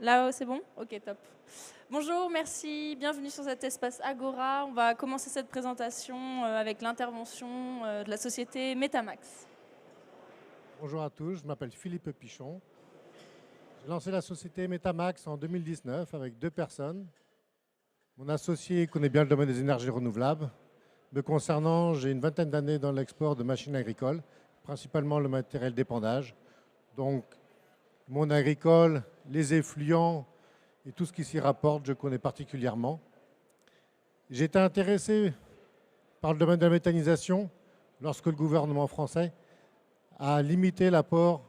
Là, c'est bon? Ok, top. Bonjour, merci, bienvenue sur cet espace Agora. On va commencer cette présentation avec l'intervention de la société Metamax. Bonjour à tous, je m'appelle Philippe Pichon. J'ai lancé la société Metamax en 2019 avec 2 personnes. Mon associé connaît bien le domaine des énergies renouvelables. Me concernant, j'ai une vingtaine d'années dans l'export de machines agricoles, principalement le matériel d'épandage. Donc, monde agricole, les effluents et tout ce qui s'y rapporte, je connais particulièrement. J'ai été intéressé par le domaine de la méthanisation lorsque le gouvernement français a limité l'apport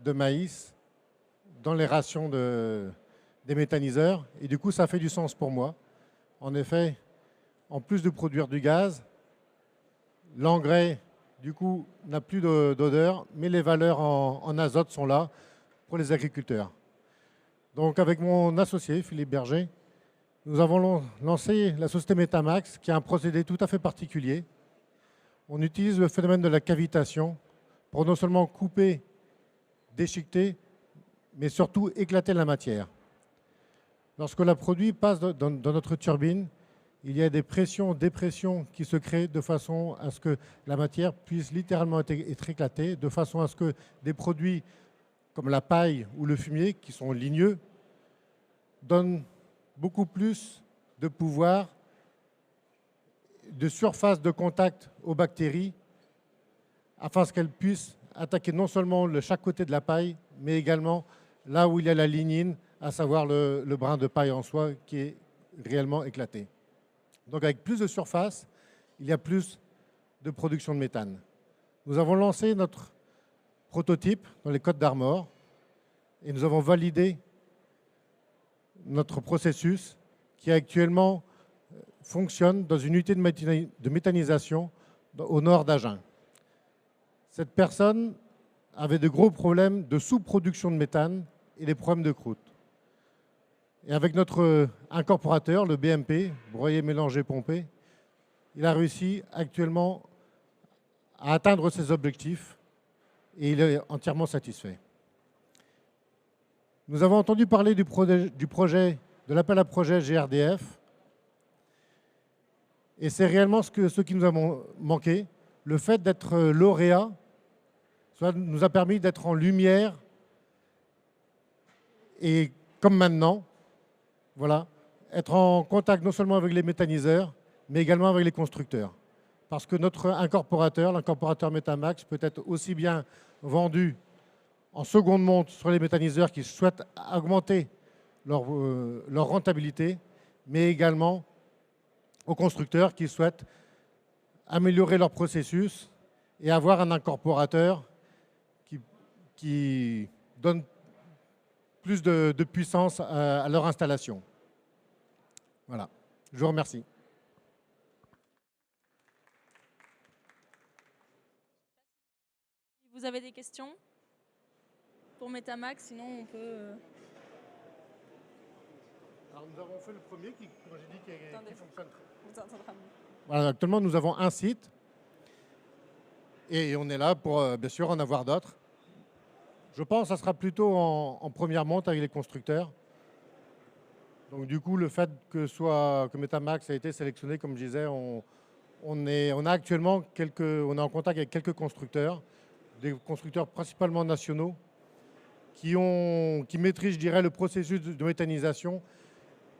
de maïs dans les rations des méthaniseurs. Et du coup, ça fait du sens pour moi. En effet, en plus de produire du gaz, l'engrais, du coup, n'a plus d'odeur, mais les valeurs en azote sont là pour les agriculteurs. Donc, avec mon associé, Philippe Berger, nous avons lancé la société Metamax, qui a un procédé tout à fait particulier. On utilise le phénomène de la cavitation pour non seulement couper, déchiqueter, mais surtout éclater la matière. Lorsque le produit passe dans notre turbine, il y a des pressions, dépressions qui se créent de façon à ce que la matière puisse littéralement être éclatée, de façon à ce que des produits comme la paille ou le fumier, qui sont ligneux, donnent beaucoup plus de pouvoir, de surface de contact aux bactéries, afin qu'elles puissent attaquer non seulement chaque côté de la paille, mais également là où il y a la lignine, à savoir le brin de paille en soi qui est réellement éclaté. Donc avec plus de surface, il y a plus de production de méthane. Nous avons lancé notre prototype dans les Côtes d'Armor et nous avons validé notre processus qui actuellement fonctionne dans une unité de méthanisation au nord d'Agen. Cette personne avait de gros problèmes de sous-production de méthane et des problèmes de croûte. Et avec notre incorporateur, le BMP, broyer, mélanger, pomper, il a réussi actuellement à atteindre ses objectifs et il est entièrement satisfait. Nous avons entendu parler du projet, de l'appel à projet GRDF, et c'est réellement ce qui nous a manqué. Le fait d'être lauréat nous a permis d'être en lumière et comme maintenant, voilà, être en contact non seulement avec les méthaniseurs, mais également avec les constructeurs. Parce que notre incorporateur, l'incorporateur Metamax, peut être aussi bien vendu en seconde monte sur les méthaniseurs qui souhaitent augmenter leur rentabilité, mais également aux constructeurs qui souhaitent améliorer leur processus et avoir un incorporateur qui donne plus de puissance à leur installation. Voilà, je vous remercie. Vous avez des questions pour Metamax? Sinon, on peut... Alors, nous avons fait le premier qui, comme j'ai dit, qui fonctionne. Vous entendrez mieux. Voilà, actuellement, nous avons un site et on est là pour, bien sûr, en avoir d'autres. Je pense que ça sera plutôt en première monte avec les constructeurs. Donc du coup, le fait que Metamax a été sélectionné, comme je disais, on est en contact avec quelques constructeurs, des constructeurs principalement nationaux, qui maîtrisent, je dirais, le processus de méthanisation,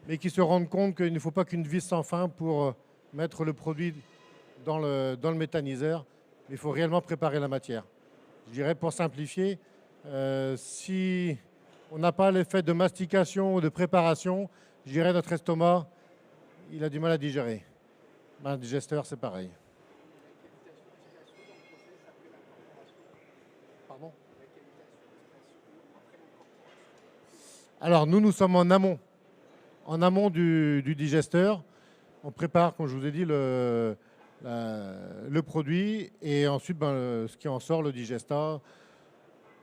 mais qui se rendent compte qu'il ne faut pas qu'une vis sans fin pour mettre le produit dans le méthaniseur. Il faut réellement préparer la matière. Je dirais, pour simplifier, si on n'a pas l'effet de mastication ou de préparation, je dirais notre estomac, il a du mal à digérer. Un digesteur, c'est pareil. Pardon ? Alors, nous sommes en amont du digesteur. On prépare, comme je vous ai dit, le produit et ensuite, ce qui en sort, le digesta.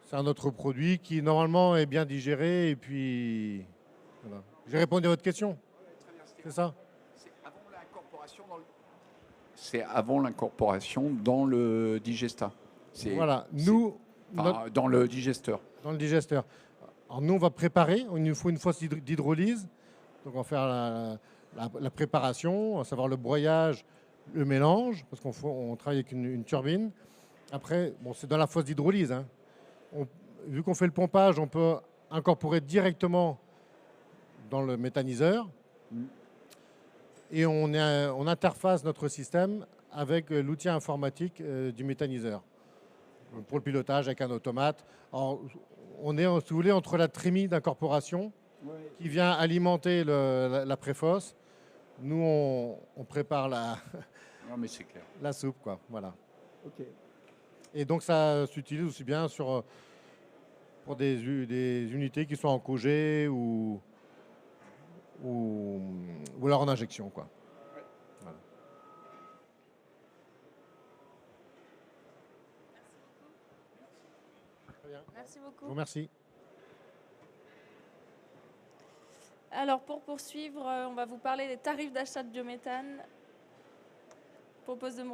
C'est un autre produit qui, normalement, est bien digéré. Et puis, voilà. J'ai répondu à votre question. C'est ça ? C'est avant l'incorporation dans le digesta. Voilà. Dans le digesteur. Dans le digesteur. Alors nous, on va préparer, il nous faut une fosse d'hydrolyse. Donc on va faire la préparation, à savoir le broyage, le mélange, parce on travaille avec une turbine. Après, bon, c'est dans la fosse d'hydrolyse, hein. Vu qu'on fait le pompage, on peut incorporer directement dans le méthaniseur. Et on interface notre système avec l'outil informatique du méthaniseur. Donc, pour le pilotage avec un automate. Alors, on est, si vous voulez, entre la trémie d'incorporation qui vient alimenter la préfosse. Nous, on prépare Non, mais c'est clair. la soupe, quoi. Voilà. Ok. Et donc, ça s'utilise aussi bien pour des unités qui sont en cogé ou alors en injection, quoi. Voilà. Très bien. Merci Je beaucoup. vous remercie. Alors, pour poursuivre, on va vous parler des tarifs d'achat de biométhane. Je propose de me